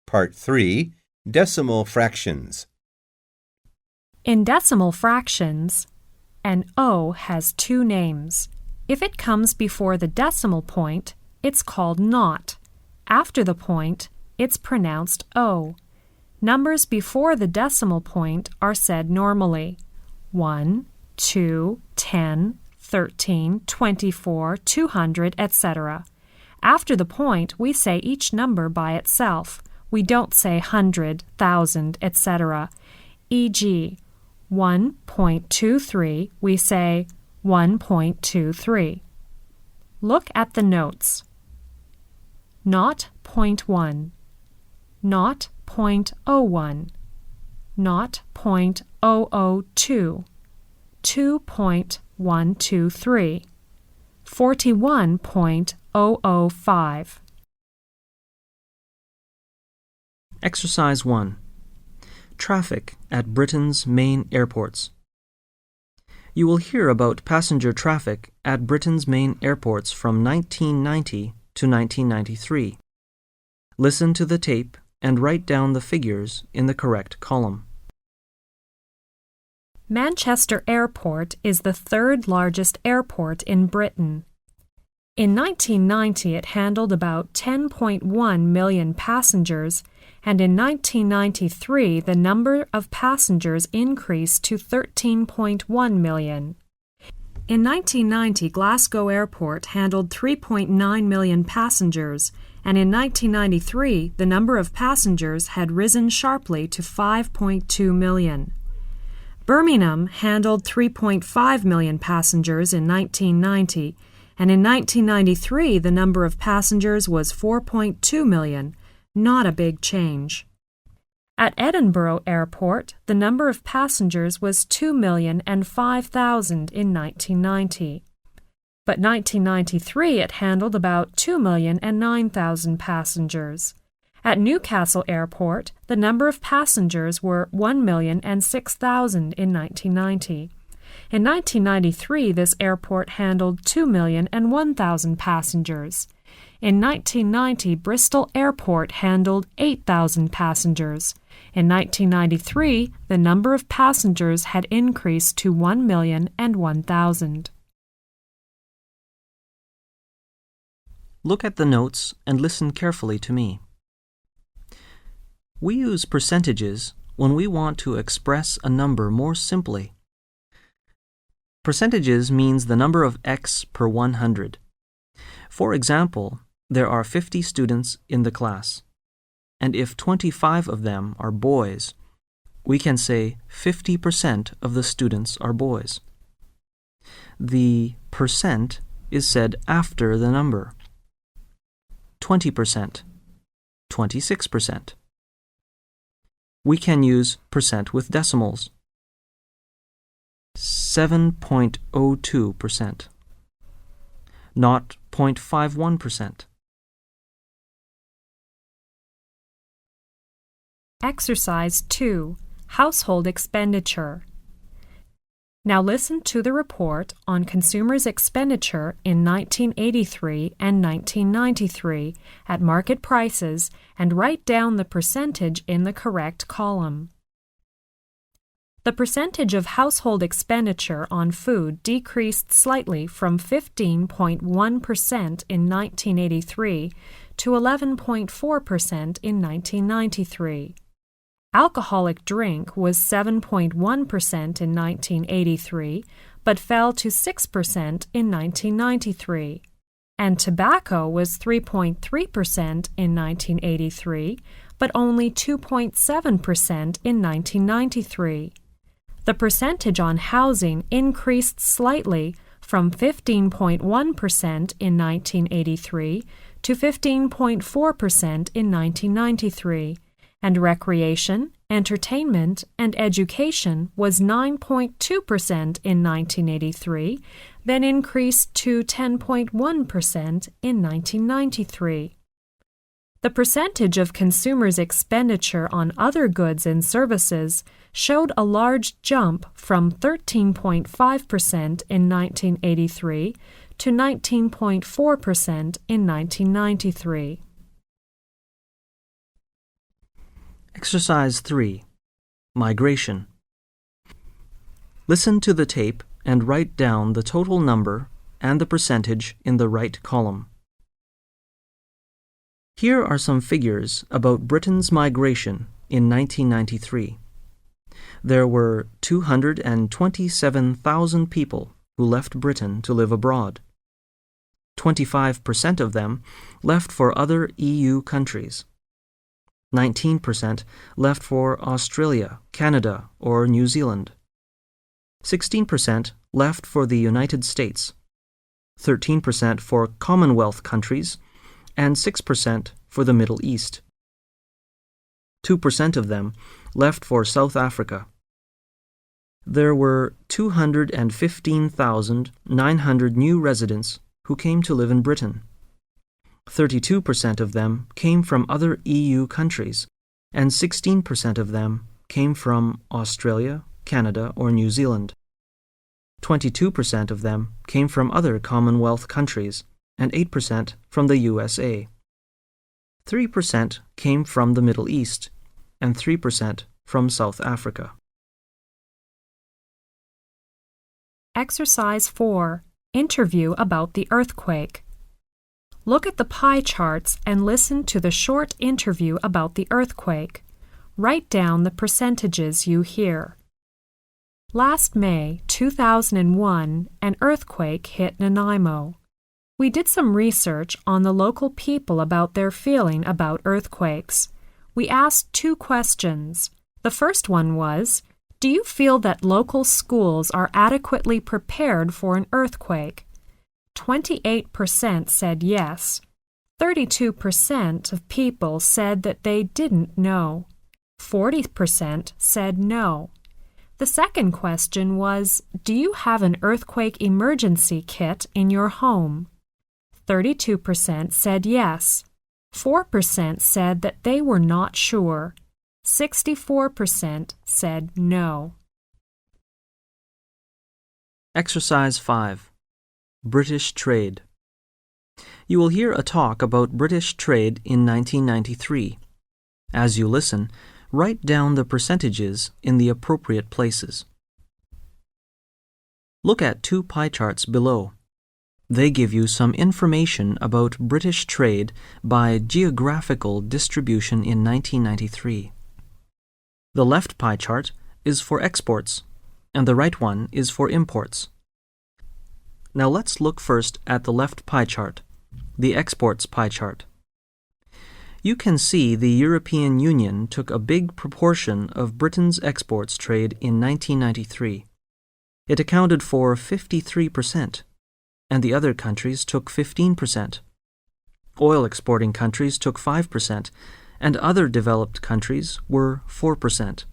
Part 3. Decimal fractions. In decimal fractions, an O has two names. If it comes before the decimal point, it's called naught. After the point, it's pronounced O. Numbers before the decimal point are said normally. 1, 2, 10, 13, 24, 200, etc. After the point, we say each number by itself. We don't say hundred, thousand, etc. E.g., 1.23, we say 1.23. Look at the notes. 0.1, 0.01, 0.002, 2.123, 41.005. Exercise 1. Traffic at Britain's main airports. You will hear about passenger traffic at Britain's main airports from 1990 to 1993. Listen to the tape and write down the figures in the correct column. Manchester Airport is the third largest airport in Britain. In 1990, it handled about 10.1 million passengers, and in 1993, the number of passengers increased to 13.1 million. In 1990, Glasgow Airport handled 3.9 million passengers, and in 1993, the number of passengers had risen sharply to 5.2 million. Birmingham handled 3.5 million passengers in 1990, and in 1993 the number of passengers was 4.2 million, not a big change. At Edinburgh Airport, the number of passengers was 2,005,000 in 1990. But 1993 it handled about 2,009,000 passengers. At Newcastle Airport, the number of passengers were 1,006,000 in 1990. In 1993, this airport handled 2,001,000 passengers. In 1990, Bristol Airport handled 8,000 passengers. In 1993, the number of passengers had increased to 1,001,000. Look at the notes and listen carefully to me. We use percentages when we want to express a number more simply. Percentages means the number of X per 100. For example, there are 50 students in the class, and if 25 of them are boys, we can say 50% of the students are boys. The percent is said after the number. 20%, 26%. We can use percent with decimals. 7.02%, 0.51%. Exercise 2. Household expenditure. Now listen to the report on consumers' expenditure in 1983 and 1993 at market prices and write down the percentage in the correct column. The percentage of household expenditure on food decreased slightly from 15.1% in 1983 to 11.4% in 1993. Alcoholic drink was 7.1% in 1983, but fell to 6% in 1993. And tobacco was 3.3% in 1983, but only 2.7% in 1993. The percentage on housing increased slightly from 15.1% in 1983 to 15.4% in 1993, and recreation, entertainment, and education was 9.2% in 1983, then increased to 10.1% in 1993. The percentage of consumers' expenditure on other goods and services showed a large jump from 13.5% in 1983 to 19.4% in 1993. Exercise 3. Migration. Listen to the tape and write down the total number and the percentage in the right column. Here are some figures about Britain's migration in 1993. There were 227,000 people who left Britain to live abroad. 25% of them left for other EU countries. 19% left for Australia, Canada, or New Zealand. 16% left for the United States. 13% for Commonwealth countries, and 6% for the Middle East. 2% of them left for South Africa. There were 215,900 new residents who came to live in Britain. 32% of them came from other EU countries, and 16% of them came from Australia, Canada, or New Zealand. 22% of them came from other Commonwealth countries, and 8% from the USA. 3% came from the Middle East, and 3% from South Africa. Exercise 4. Interview about the earthquake. Look at the pie charts and listen to the short interview about the earthquake. Write down the percentages you hear. Last May 2001, an earthquake hit Nanaimo. We did some research on the local people about their feeling about earthquakes. We asked 2 questions. The first one was, do you feel that local schools are adequately prepared for an earthquake? 28% said yes. 32% of people said that they didn't know. 40% said no. The second question was, do you have an earthquake emergency kit in your home? 32% said yes. 4% said that they were not sure. 64% said no. Exercise 5. British trade. You will hear a talk about British trade in 1993. As you listen, write down the percentages in the appropriate places. Look at 2 pie charts below. They give you some information about British trade by geographical distribution in 1993. The left pie chart is for exports, and the right one is for imports. Now let's look first at the left pie chart, the exports pie chart. You can see the European Union took a big proportion of Britain's exports trade in 1993. It accounted for 53%, and the other countries took 15%. Oil exporting countries took 5%, and other developed countries were 4%.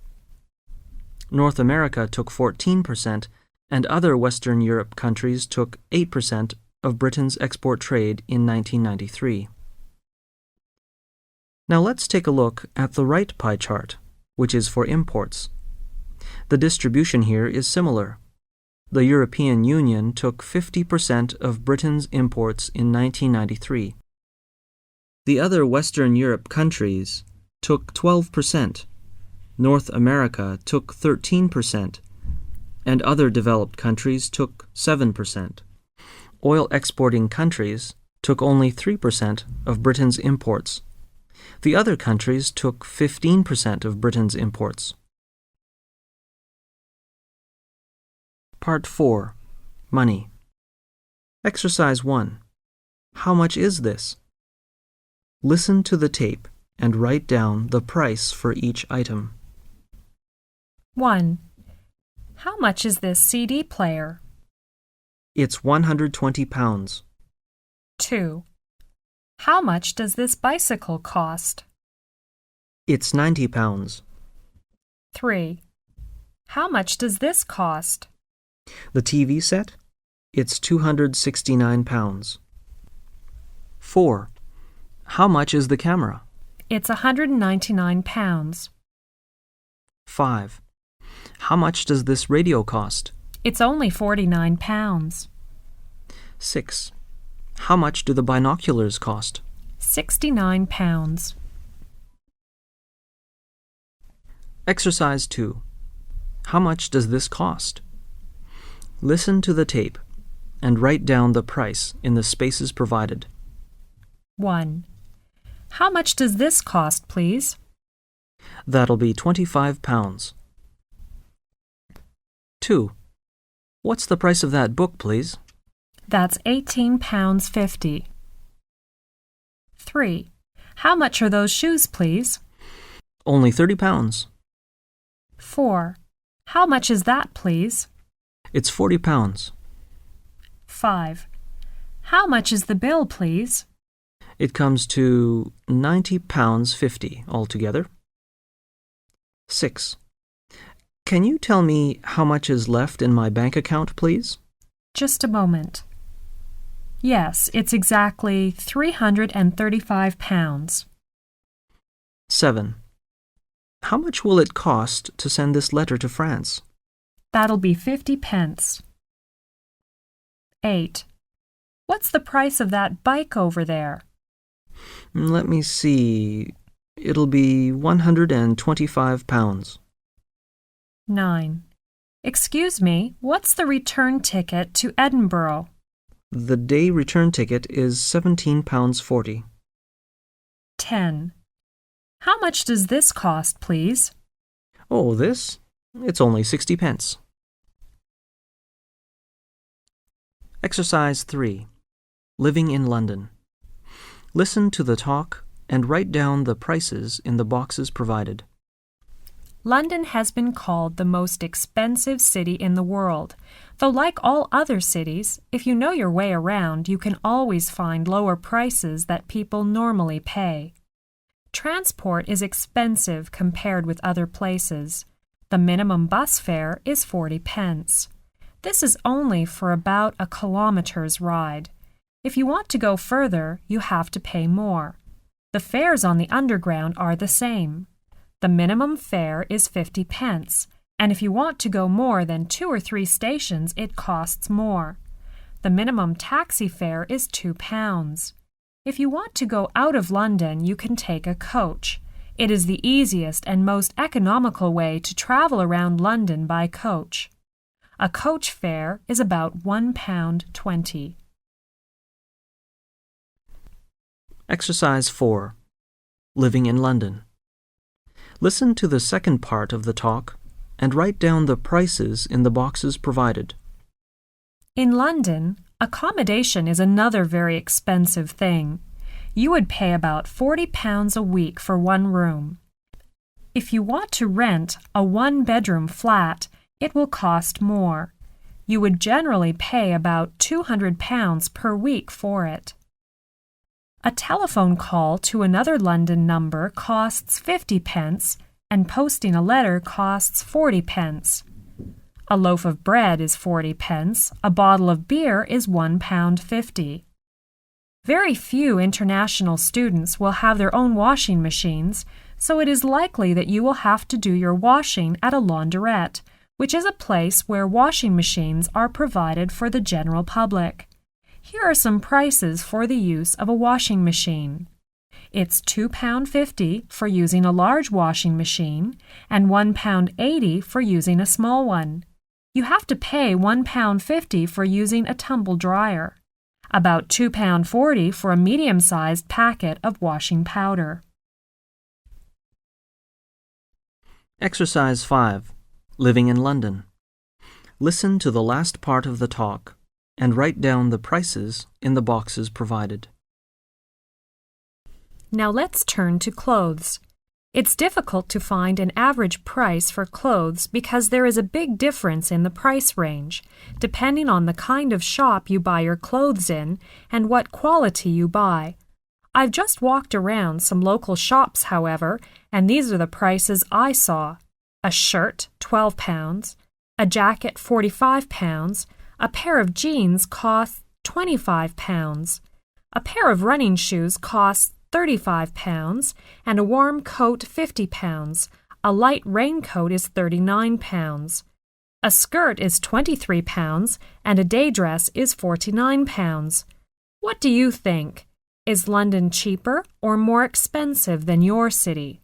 North America took 14%, and other Western Europe countries took 8% of Britain's export trade in 1993. Now let's take a look at the right pie chart, which is for imports. The distribution here is similar. The European Union took 50% of Britain's imports in 1993. The other Western Europe countries took 12%, North America took 13%, and other developed countries took 7%. Oil exporting countries took only 3% of Britain's imports. The other countries took 15% of Britain's imports. Part 4. Money. Exercise 1. How much is this? Listen to the tape and write down the price for each item. 1. How much is this CD player? It's £120. 2. How much does this bicycle cost? It's £90. 3. How much does this cost? The TV set? It's £269. 4. How much is the camera? It's £199. 5. How much does this radio cost? It's only £49. 6. How much do the binoculars cost? £69. Exercise 2. How much does this cost? Listen to the tape and write down the price in the spaces provided. 1. How much does this cost, please? That'll be £25. 2. What's the price of that book, please? That's £18.50. 3. How much are those shoes, please? Only £30. 4. How much is that, please? It's £40. 5. How much is the bill, please? It comes to £90.50 altogether. 6. Can you tell me how much is left in my bank account, please? Just a moment. Yes, it's exactly £335. 7. How much will it cost to send this letter to France? That'll be 50 pence. 8. What's the price of that bike over there? Let me see. It'll be £125. 9. Excuse me, what's the return ticket to Edinburgh? The day return ticket is £17.40. 10. How much does this cost, please? Oh, this? It's only 60 pence. Exercise 3. Living in London. Listen to the talk and write down the prices in the boxes provided. London has been called the most expensive city in the world, though like all other cities, if you know your way around, you can always find lower prices that people normally pay. Transport is expensive compared with other places. The minimum bus fare is 40 pence. This is only for about a kilometer's ride. If you want to go further, you have to pay more. The fares on the Underground are the same. The minimum fare is 50 pence, and if you want to go more than 2 or 3 stations, it costs more. The minimum taxi fare is £2. If you want to go out of London, you can take a coach. It is the easiest and most economical way to travel around London by coach. A coach fare is about £1.20. Exercise 4. Living in London. Listen to the second part of the talk and write down the prices in the boxes provided. In London, accommodation is another very expensive thing. You would pay about £40 a week for one room. If you want to rent a one-bedroom flat, it will cost more. You would generally pay about £200 per week for it. A telephone call to another London number costs 50 pence, and posting a letter costs 40 pence. A loaf of bread is 40 pence, a bottle of beer is £1.50. Very few international students will have their own washing machines, so it is likely that you will have to do your washing at a laundrette, which is a place where washing machines are provided for the general public. Here are some prices for the use of a washing machine. It's £2.50 for using a large washing machine and £1.80 for using a small one. You have to pay £1.50 for using a tumble dryer. About £2.40 for a medium-sized packet of washing powder. Exercise 5. Living in London. Listen to the last part of the talk and write down the prices in the boxes provided. Now let's turn to clothes. It's difficult to find an average price for clothes because there is a big difference in the price range, depending on the kind of shop you buy your clothes in and what quality you buy. I've just walked around some local shops, however, and these are the prices I saw. A shirt, £12, a jacket, £45, a pair of jeans costs £25, a pair of running shoes costs £35, and a warm coat £50. A light raincoat is £39. A skirt is £23 and a day dress is £49. What do you think? Is London cheaper or more expensive than your city?